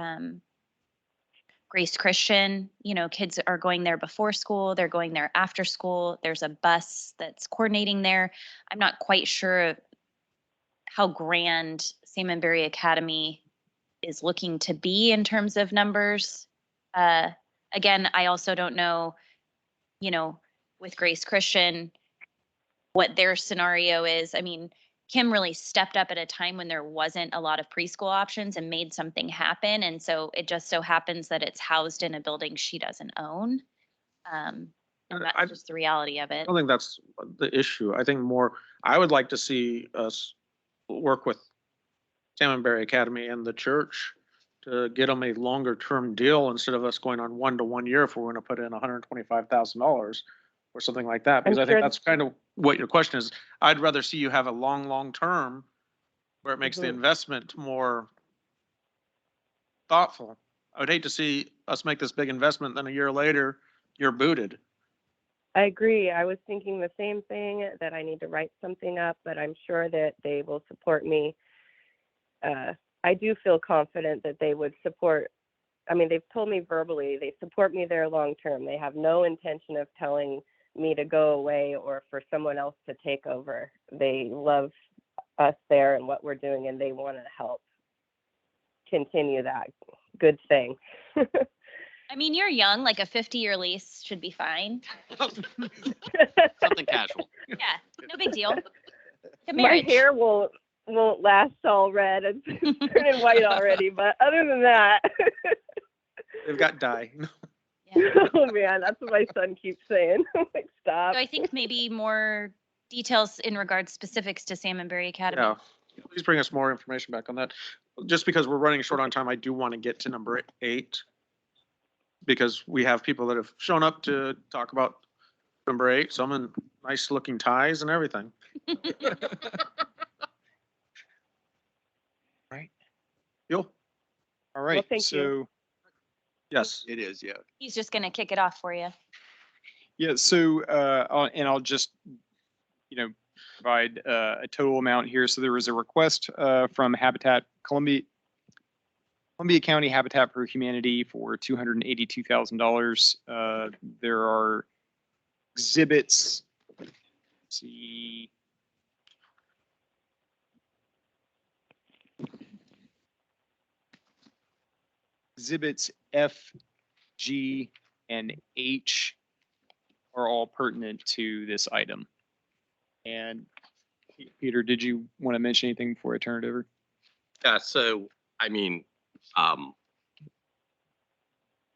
Speaker 7: Grace Christian, kids are going there before school, they're going there after school. There's a bus that's coordinating there. I'm not quite sure how grand Salmonberry Academy is looking to be in terms of numbers. Again, I also don't know, with Grace Christian, what their scenario is. I mean, Kim really stepped up at a time when there wasn't a lot of preschool options and made something happen. And so it just so happens that it's housed in a building she doesn't own. And that's just the reality of
Speaker 2: I
Speaker 7: it.
Speaker 2: don't think that's the issue. I think more, I would like to see us work with Salmonberry Academy and the church to get them a longer term deal instead of us going on 1 to 1 year if we're going to put in $125,000 or something like that. Because I think that's kind of what your question is. I'd rather see you have a long term where it makes the investment more thoughtful. I would hate to see us make this big investment, then a year later, you're booted.
Speaker 11: I agree. I was thinking the same thing, that I need to write something up, but I'm sure that they will support me. I do feel confident that they would support. I mean, they've told me verbally they support me there long term. They have no intention of telling me to go away or for someone else to take over. They love us there and what we're doing, and they want to help continue that good thing.
Speaker 7: I mean, you're young, like a 50-year lease should be fine.
Speaker 6: Something casual.
Speaker 7: Yeah, no big deal.
Speaker 11: My hair won't last all red. It's turning white already, but other than that.
Speaker 2: They've got dye.
Speaker 7: Yeah.
Speaker 11: Oh man, that's what my son keeps saying. Like, stop.
Speaker 7: So I think maybe more details in regards specifics to Salmonberry Academy.
Speaker 2: Yeah, please bring us more information back on that. Just because we're running short on time, I do want to get to number 8. Because we have people that have shown up to talk about number 8, some in nice looking ties and everything.
Speaker 4: Right.
Speaker 2: Yo.
Speaker 4: All right.
Speaker 11: thank you.
Speaker 2: Yes.
Speaker 8: It is, yeah.
Speaker 7: He's just going to kick it off for you.
Speaker 4: Yeah. So, I'll just, provide a total amount here. So there was a request from Columbia County Habitat for Humanity for $282,000. There are exhibits. Let's see. Exhibits F, G, and H are all pertinent to this item. And Peter, did you want to mention anything before I turn it over?
Speaker 9: Yeah, so, I mean,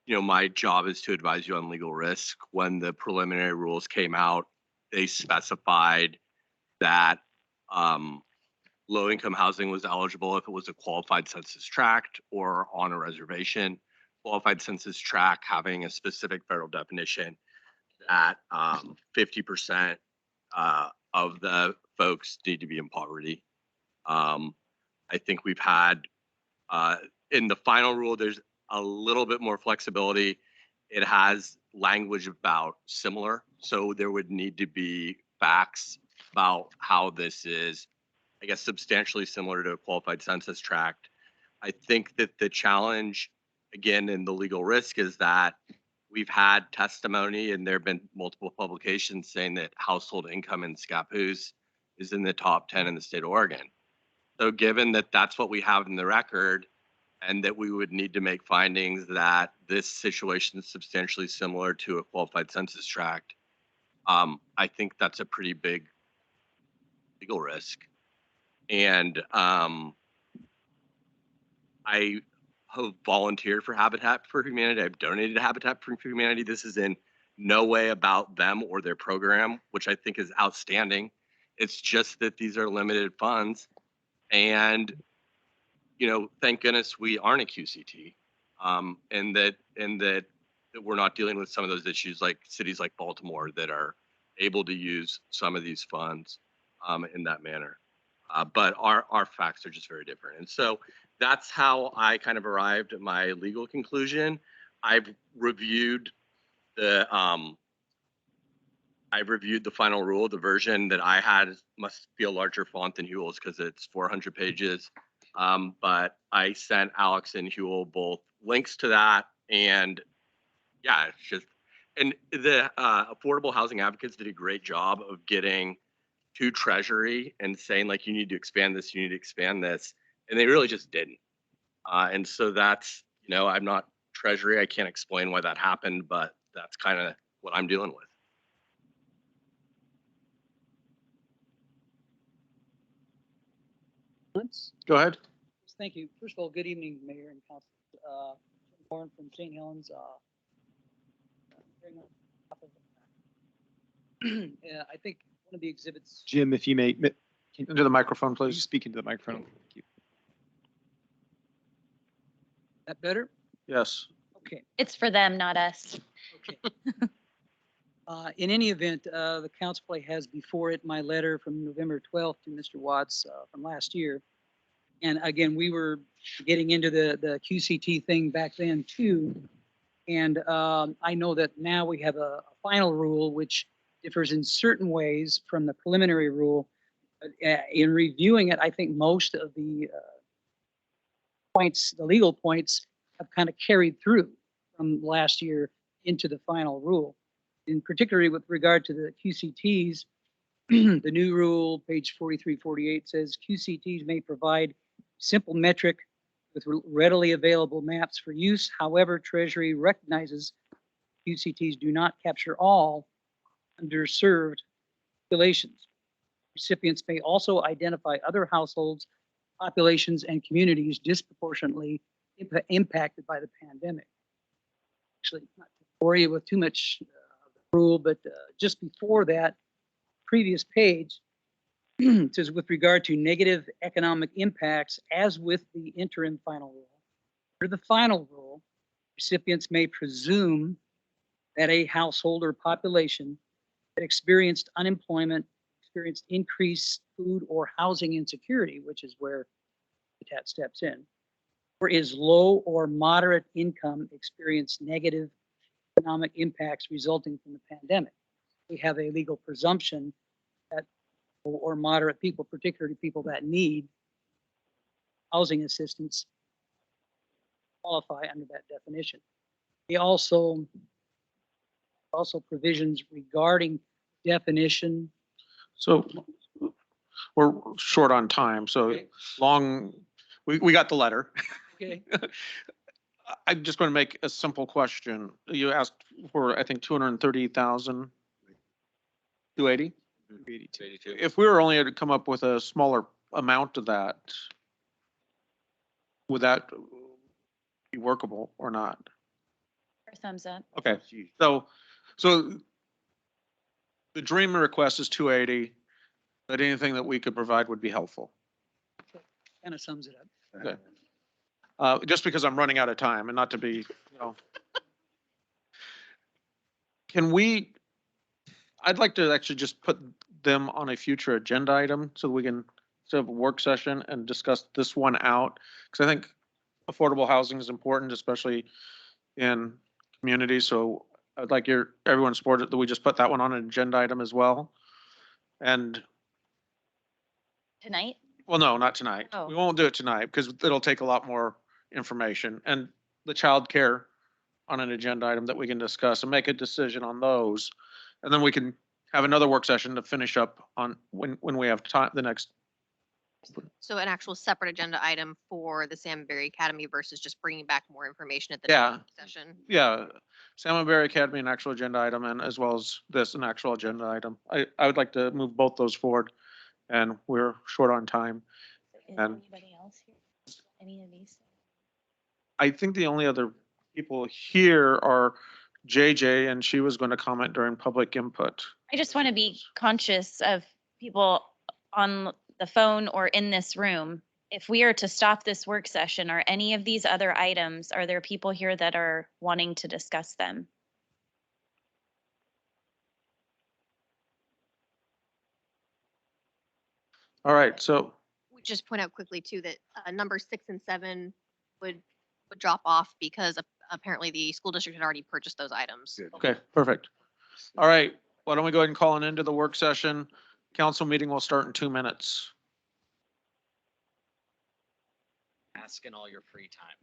Speaker 9: my job is to advise you on legal risk. When the preliminary rules came out, they specified that low-income housing was eligible if it was a qualified census tract or on a reservation. Qualified census tract having a specific federal definition that 50% of the folks need to be in poverty. I think we've had, in the final rule, there's a little bit more flexibility. It has language about similar, so there would need to be facts about how this is, I guess, substantially similar to a qualified census tract. I think that the challenge, again, in the legal risk is that we've had testimony and there have been multiple publications saying that household income in Scappoose is in the top 10 in the state of Oregon. So given that that's what we have in the record and that we would need to make findings that this situation is substantially similar to a qualified census tract, I think that's a pretty big legal risk. And I have volunteered for Habitat for Humanity. I've donated to Habitat for Humanity. This is in no way about them or their program, which I think is outstanding. It's just that these are limited funds. And, you know, thank goodness we aren't a QCT, and that we're not dealing with some of those issues like cities like Baltimore that are able to use some of these funds in that manner. But our facts are just very different. And so that's how I kind of arrived at my legal conclusion. I've reviewed the final rule. The version that I had must be a larger font than Huell's because it's 400 pages. But I sent Alex and Huell both links to that. And yeah, it's just, and the Affordable Housing Advocates did a great job of getting to Treasury and saying, like, you need to expand this, you need to expand this. And they really just didn't. And so that's, you know, I'm not Treasury. I can't explain why that happened, but that's kind of what I'm dealing with.
Speaker 12: Go ahead. Thank you. First of all, good evening, Mayor and Council. Warren from St. Helens. Yeah, I think one of the exhibits.
Speaker 4: Jim, if you may,
Speaker 2: Into the microphone,
Speaker 4: please
Speaker 2: please.
Speaker 4: speak into the microphone. Thank you.
Speaker 12: That better?
Speaker 2: Yes.
Speaker 12: Okay.
Speaker 7: It's for them, not us.
Speaker 12: Okay. In any event, the council has before it my letter from November 12th to Mr. Watts from last year. And again, we were getting into the QCT thing back then too. And I know that now we have a final rule which differs in certain ways from the preliminary rule. In reviewing it, I think most of the points, the legal points, have kind of carried through from last year into the final rule. In particularly with regard to the QCTs, the new rule, page 4348 says QCTs may provide simple metric with readily available maps for use. However, Treasury recognizes QCTs do not capture all underserved populations. Recipients may also identify other households, populations, and communities disproportionately impacted by the pandemic. Actually, not to bore you with too much rule, but just before that, previous page, it says with regard to negative economic impacts, as with the interim final rule, for the final rule, recipients may presume that a household or population that experienced unemployment, experienced increased food or housing insecurity, which is where Habitat steps in, or is low or moderate income, experienced negative economic impacts resulting from the pandemic. We have a legal presumption that or moderate people, particularly people that need housing assistance, qualify under that definition. They also provisions regarding definition.
Speaker 2: So we're short on time, so
Speaker 12: Okay.
Speaker 2: we got the letter.
Speaker 12: Okay.
Speaker 2: I'm just going to make a simple question. You asked for, I think, 230,000. 280?
Speaker 6: 82.
Speaker 2: If we were only to come up with a smaller amount of that, would that be workable or not?
Speaker 7: Thumbs up.
Speaker 2: Okay, so the dream request is 280, but anything that we could provide would be helpful.
Speaker 12: Kind of sums it up.
Speaker 2: Okay. Just because I'm running out of time and not to be, you know. I'd like to actually just put them on a future agenda item so we can to have a work session and discuss this one out. Because I think affordable housing is important, especially in communities. So I'd like everyone to support it, that we just put that one on an agenda item as well. And,
Speaker 7: Tonight?
Speaker 2: well, no, not tonight.
Speaker 7: Oh.
Speaker 2: We won't do it tonight because it'll take a lot more information. And the child care on an agenda item that we can discuss and make a decision on those. And then we can have another work session to finish up on when we have time, the next.
Speaker 3: So an actual separate agenda item for the Salmonberry Academy versus just bringing back more information at the
Speaker 2: Yeah.
Speaker 3: next session.
Speaker 2: Yeah, Salmonberry Academy, an actual agenda item, and as well as this, an actual agenda item. I would like to move both those forward, and we're short on time.
Speaker 7: Is
Speaker 2: And-
Speaker 7: anybody else here? Any of these?
Speaker 2: I think the only other people here are JJ, and she was going to comment during public input.
Speaker 7: I just want to be conscious of people on the phone or in this room. If we are to stop this work session or any of these other items, are there people here that are wanting to discuss them?
Speaker 2: All right, so,
Speaker 3: We just point out quickly too that number 6 and 7 would drop off because apparently the school district had already purchased those items.
Speaker 2: okay, perfect. All right, why don't we go ahead and call an end to the work session? Council meeting will start in 2 minutes.
Speaker 6: Ask in all your free time.